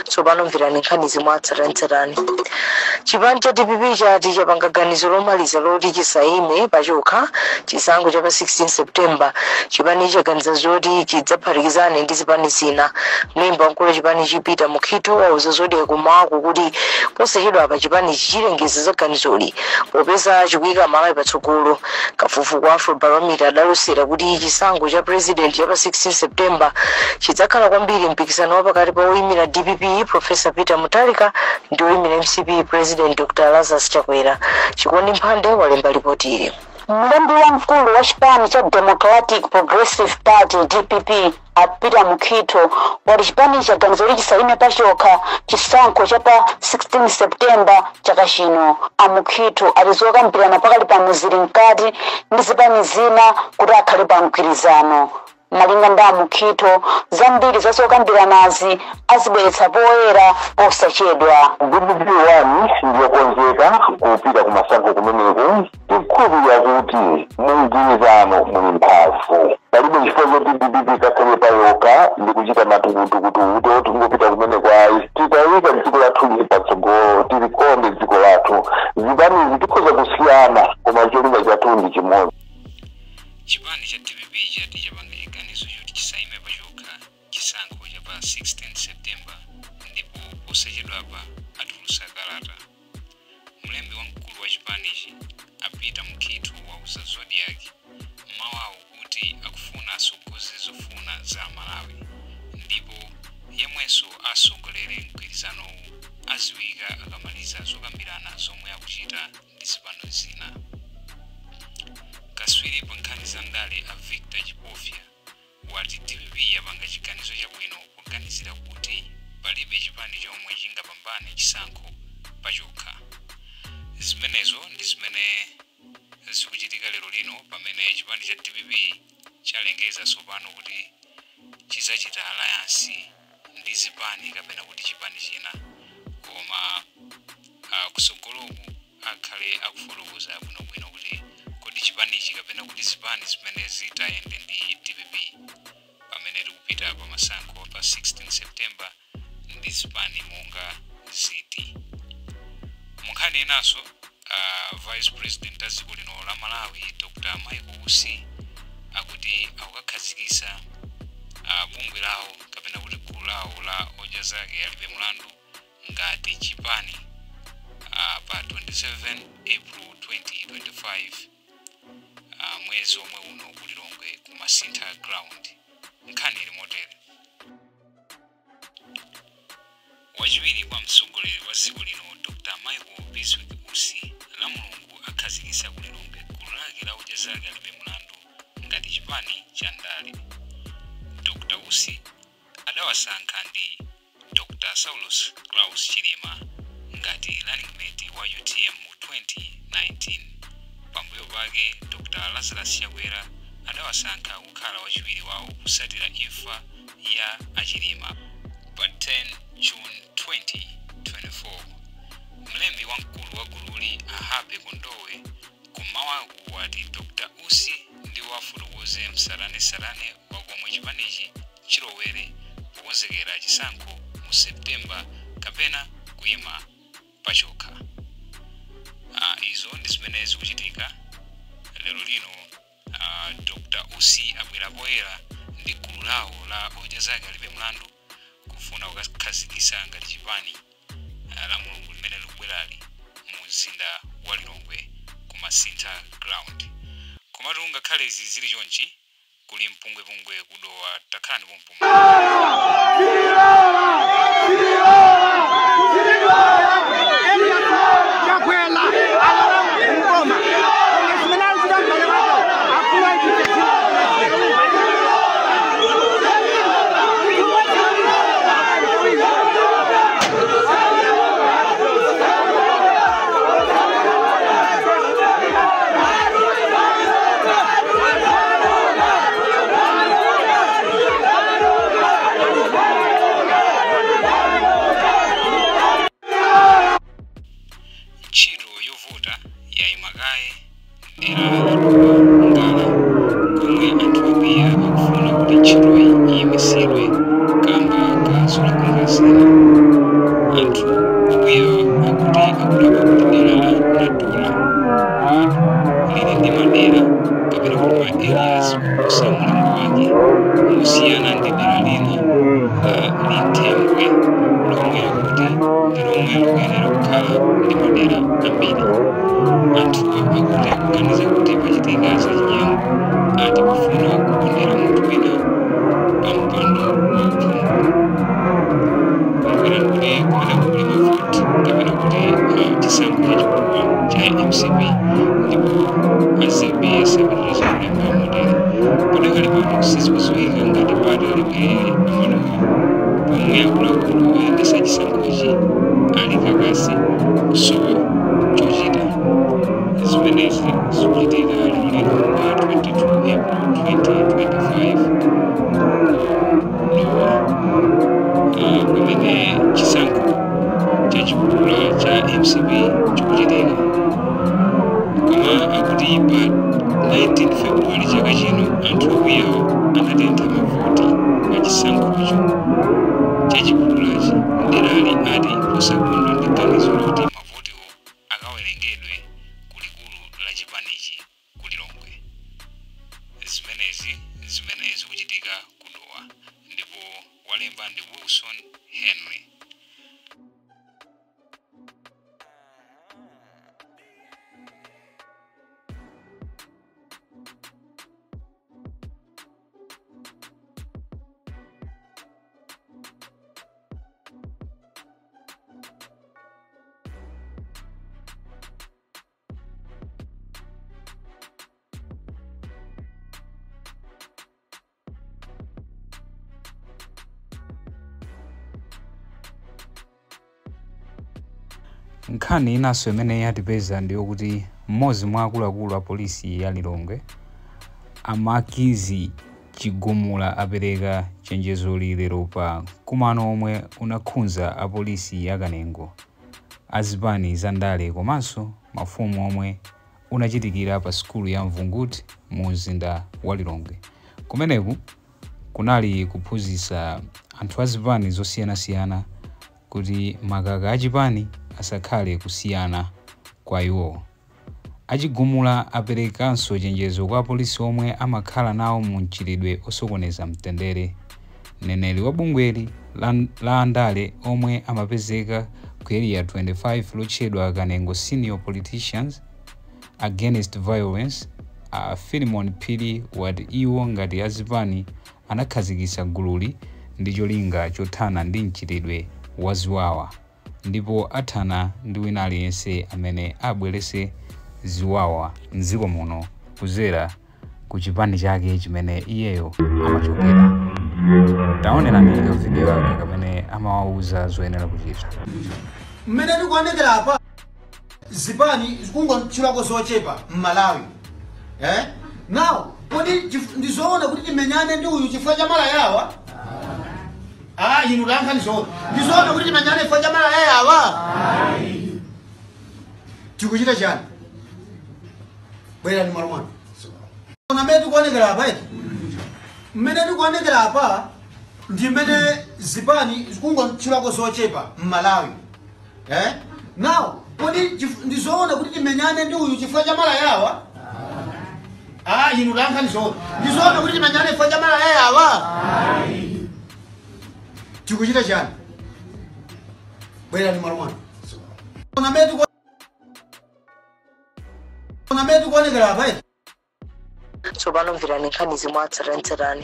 tsopano mvirani nkhani zimwe atsatanetsatane. Chipani cha DPP chati chapanga ganizo lomaliza loti chisaime pachokha chisankho cha pa 16 September. Chipani chaganiza zoti chidzaphatikizane ndi zipani zina. Mlembi wamkulu wa chipani chipita Mukhito wauza zoti kumawako kuti posachedwa apa chipani chichilengeza za ganizoli popeza chikuyika malawi patsogolo. Kafukufuku wa Afrobarometer adalusira kuti chisankho cha president cha pa 16 September chidzakhala kwambiri mpikisano wa pakati pa oyimira DPP Professor Peter Mutharika ndi oyimira MCP President Dr. Lazarus Chakwera. Chikondi Mphande walemba ripoti ili. Mlembi wamkulu wa chipani cha Democratic Progressive Party DPP Peter Mukhito wati chipani cha ganizoli chisaime pachokha chisankho cha pa 16 September chaka chino. Mukhito alizoka mpirana pakali pa muziri mkati ndi zipani zina kuti akhale pa mgwirizano. Malinga ndi Mukhito zambiri zazokambiranazi azibweretsa poyera posachedwa. DPP ndiyokonzeka kupita kumasankho kumeneko tikukhulupirira kuti mumgwirizano muli mphamvu. Palibe chifukwa choti DPP kakhale payokha ndi kuchita matukutukutu kuti tingopita kumeneko ayi. Titayika dziko lathu lili patsogolo, tilikonde dziko lathu. Zipanizi tikhoza kusiyana koma cholinga chathu ndi chimodzi. Chipani cha DPP chati chapanga ganizo choti chisaime pachokha chisankho cha pa 16 September ndipo posachedwapa atulutsa kalata. Mlembi wamkulu wa chipanichi Peter Mukhito wauza zodi yake mawawo kuti akufuna asogoze zofuna za Malawi ndipo yemwenso asogolere mgwirizano aziwika akamaliza zokambirana zomwe akuchita ndi zipani zina. Kaswiri pa nkhani za ndale a Victor Chipofya wati DPP yapanga chiganizo chabwino kuganizira kuti palibe chipani chomwe chingapambane chisankho pachokha. Zimenezo ndi zimene zikuchitika lero lino pamene chipani cha DPP chalengeza tsopano kuti chizachita alliance ndi zipani kapena kuti chipani china koma kusogoloku akhale akufotokoza bwinobwino kuti kodi chipanichi kapena kuti zipani zimene zitayende ndi DPP pamene tikupita pa masankho pa 16 September ndi zipani monga ziti. Munkhani inaso Vice President aziko lino la Malawi Dr. Michael Usi akuti akukakhazikisa bungwe lawo kapena kuti gulu lawo la hoja zake alibe mlandu ngati chipani pa 27 April 2025 mwezi omwe uno kulilongwe ku Masintha Ground. Nkhani ili motere. Wachiwiri kwa mtsogoleri wa dziko lino Dr. Michael Biswick Usi la Mulungu akhazikisa kulilongwe gulu lake la hoja zake alibe mlandu ngati chipani cha ndale. Dr. Usi adawasankha ndi Dr. Saulus Klaus Chilima ngati running mate wa UTM 2019. Pambuyo pake Dr. Lazarus Chakwera adawasankha kukhala wachiwiri wawo kusatira imfa ya Achilima pa 10 June 2024. Mlembi wamkulu wa gululi Ahabe Kondowe kumawaku wati Dr. Usi ndi wafotokoze msalanesarane wakomwe chipanichi chilowere kukonzekera chisankho mu September kapena kuyima pachokha. Izo ndi zimene zikuchitika lero lino. Dr. Usi abwera poyera ndi gulu lawo la hoja zake alibe mlandu kufuna kukhazikisa ngati chipani la Mulungu limene likubwerali mu mzinda wa Lilongwe ku Masintha Ground. Komatu ngakhale izi zili chonchi kuli mpungwepungwe kudowa takhalani pompo. Chiroi imisirwe kamba kazula kuzasira anthu akuyawa akuti akutama kuti dera la Nadola lili ndi madera kapena kuti ma areas osamulingo wake kusiyana ndi dera lina la Linthembwe lomwe akuti ndi lomwe likuyenera kukhala ndi madera ambiri. Anthuwa akuti akuganiza kuti pachitika zachinyengo ati kufuna kupondera munthu wina pampando wauphungu. Kumbukira kuti kumene kuli mavoti kapena kuti chisankho chachikulu cha MCP ndipo azebe sapitira chakulemba modera podakali pano sizikudziwika ngati bado alibwerere pamalowa pomwe akuluakulu oyendetsa chisankhochi ali kakasi kusowa chochita. Zimenezi zikuchitika lero pa 22 April 2025 kumene chisankho chachikulu cha MCP chikuchitika. Koma akuti pa 19 February chaka chino anthu akuyawo anatentha mavoti pa chisankhocho chachikuluchi derali ati posakondwa ndi ganizo loti mavotiwo akawerengedwe kulikulu la chipanichi ku Lilongwe. Zimenezi zikuchitika kudowa ndipo walemba ndi Wilson Henry. Nkhani inanso imene yatipeza ndiyokuti mmodzi mwa akuluakulu a polisi ya Lilongwe Amakizi Chigumula apereka chenjezo lero pa kumano omwe unakhudza apolisi akanengo azipani za ndale komanso mafumu omwe unachitikira pa skulu ya Mvunguti mu mzinda wa Lilongwe. Kumeneku kunali kuphunzitsa anthu azipani zosiyanasiyana kuti makaka achipani asakhale kusiyana kwa iwo. Achigumula aperekanso chenjezo kwa apolisi omwe amakhala nawo mu mchitidwe osokoneza mtendere. Mneneri wa bungweli la andale omwe amapezeka ku area 25 lotchedwa Kanengo Senior Politicians Against Violence Philemon Phiri wati iwo ngati azipani anakhazikitsa gululi ndi cholinga chothana ndi mchitidwe waziwawa ndipo athana ndi wina aliyense amene abweretse ziwawa mdziko muno kudzera ku chipani chake chimene iyeyo amachokera. Taonerani video yake kamene amawauza zoyenera kuchita. Mmene tikuonekera apa zipani zikungochulako zochepa m'Malawi. Now kodi ndizoona kuti timenyane ndi uyu chifukwa cha mala yawa? Inu lankha ndizoona kuti timenyane chifukwa cha mala yawa? Tikuchita chani? Bwera ni marumana. Mmene tikuonekera apa mmene tikuonekera apa ndi mmene zipani zikungochulako zochepa m'Malawi. Now kodi ndizoona kuti timenyane ndi uyu chifukwa cha mala yawa? Inu lankha ndizoona kuti timenyane chifukwa cha mala yawa? Tikuchita chani? Bwera ni marumana. Mmene tikuonekera apa tsopano mvirani nkhani zimwatsatanetsatane.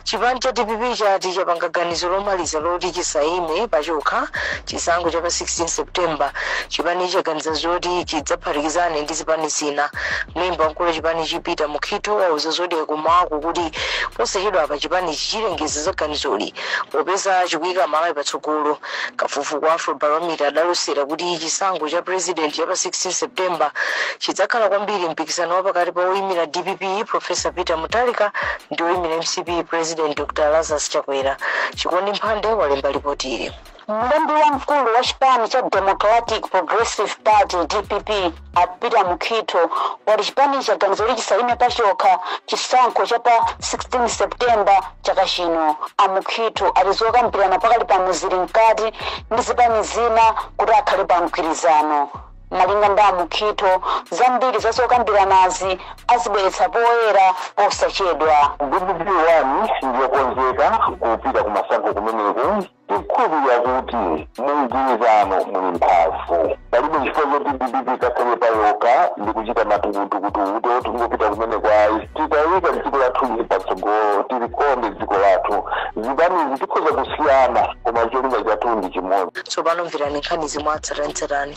Chipani cha DPP chati chapanga ganizo lomaliza loti chisaine pachokha chisankho cha pa 16 September. Chipani chaganiza zoti chidzaphatikizane ndi zipani zina. Memba mkulu wa chipani chipita Mukhito wauza zoti kumawako kuti posachedwa apa chipani chilengeza za ganizoli popeza chikuyika Malawi patsogolo. Kafukufuku wa Afrobarometer adalusira kuti chisankho cha president cha pa 16 September chidzakhala kwambiri mpikisano wapakati pa oyimira DPP Professor Peter Mutharika ndi oyimira MCP President Dr. Lazarus Chakwera. Chikondi Mphande walemba ripoti ili. Mlembi wamkulu wa chipani cha Democratic Progressive Party DPP apita mukito wali chipani cha ganizo lichisaime pachoka chisankho cha pa 16 September chaka chino. Amukito alizoka mpirana pakali pa muzili mkati ndi zipani zina kuti akhale pa mgwirizano. Malinga nda mukito zambiri zasoka mpiranazi azibweretsa poyera posachedwa. DPP 1 ndiyokonzeka kupita ku masankho kumeneku ikulu yakuti mungwirizano muli mphamvu. Palibe chifukwa choti DPP kakhale payoka ndi kuchita matukutukutu kuti ngopita kumene kwayi titayika dziko lathu lili patsogolo tilikonde dziko lathu. Zipani zikhoza kusiyana koma cholinga chathu ndi chimodzi. Tsopano mvirani nkhani zimwatsarantsarani.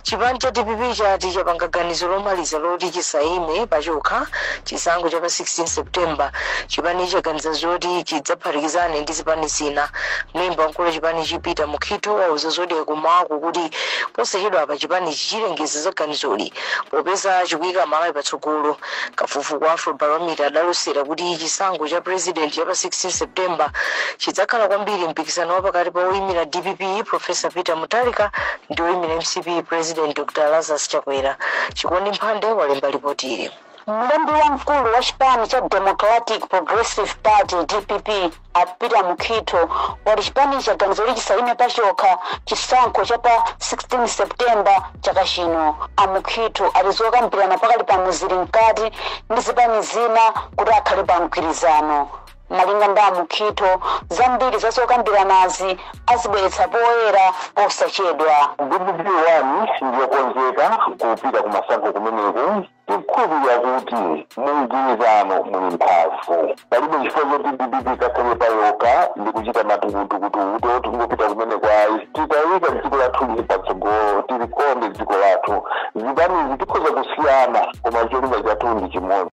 Chipani cha DPP chati chapanga ganizo lomaliza loti chisaime pachokha chisankho cha pa 16 September. Chipani chaganiza zoti chidzaphatikizane ndi zipani zina. Memba mkulu chipani chipita mukito wauza zoti kumako kuti posachedwa apa chipani chichilengeza za ganizoli popeza chikuyika malawi patsogolo. Kafukufuku kwa Afrobarometer adalusira kuti chisankho cha president cha pa 16 September chidzakhala kwambiri mpikisano wapakati pa oyimira DPP Professor Peter Mutharika ndi oyimira MCP President Dr. Lazarus Chakwera. Chikondi Mphande walemba ripoti ili. Mlembi wamkulu wa chipani cha Democratic Progressive Party DPP apita mukito wali chipani cha ganizo lichisaime pachoka chisankho cha pa 16 September chaka chino. Amukito alizoka mpirana pakali pa muzili mkati ndi zipani zina kuti akhale pa mgwirizano. Malinga nda mukito zambiri zasoka mpiranazi azibweretsa poyera posachedwa. DPP 1 ndiyokonzeka kupita ku masankho kumeneku ikulu yakuti mungwirizano muli mphamvu. Palibe chifukwa choti DPP kakhale payoka ndi kuchita matukutukutu kuti ngopita kumene kwayi titayika dziko lathu lili patsogolo tilikonde dziko lathu. Zipani zikhoza kusiyana koma cholinga chathu ndi chimodzi.